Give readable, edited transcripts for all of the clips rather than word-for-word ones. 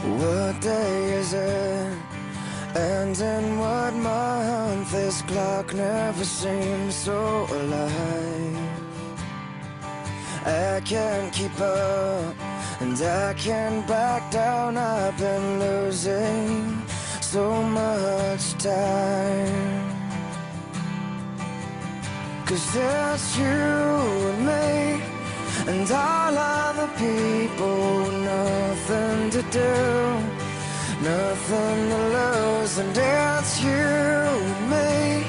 What day is it? And in what month? This clock never seems so alive. I can't keep up, and I can't back down. I've been losing so much time. 'Cause it's you and me, and all other people, nothing to do, nothing to lose. And it's you and me,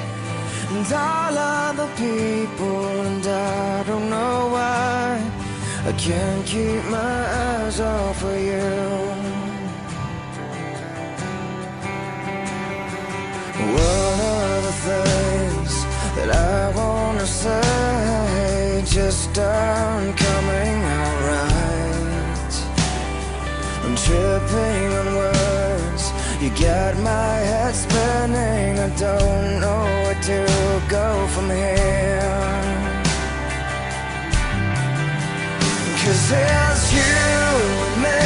and all other people, and I don't know why I can't keep my eyes off of you. One of the things that I wanna say just aren't coming out right. I'm tripping on words, you got my head spinning. I don't know where to go from here. 'Cause it's you and me,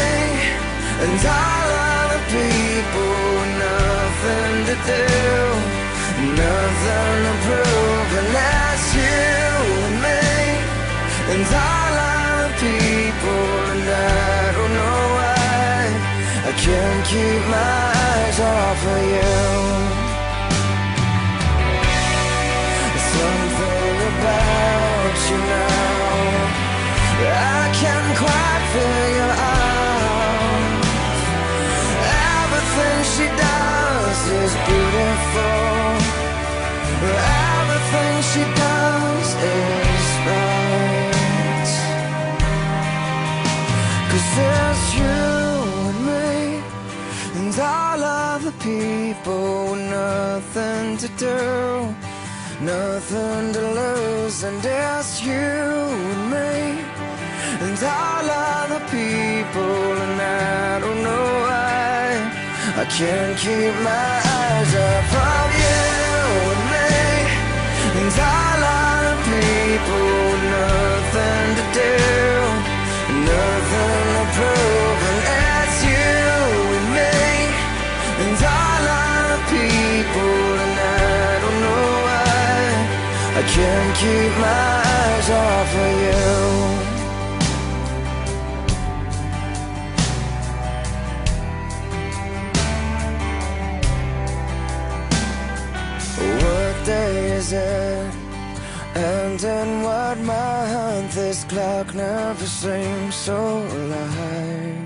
and all other people, nothing to do, nothing to prove. And that's you and me, and all other people, and I don't know why I can't keep my eyes off of you. Something about you now I can't quite figure out. Everything she does is beautiful. Everything she does is right. 'Cause it's you and me, and all other people, nothing to do, nothing to lose. And it's you and me, and all other people, and I don't know why I can't keep my eyes off of you and me, and all other people, nothing to do, nothing to prove. And it's you and me, and all other people, and I don't know why I can't keep my eyes off of you. What day is it? And in what month? This clock never seems so alive.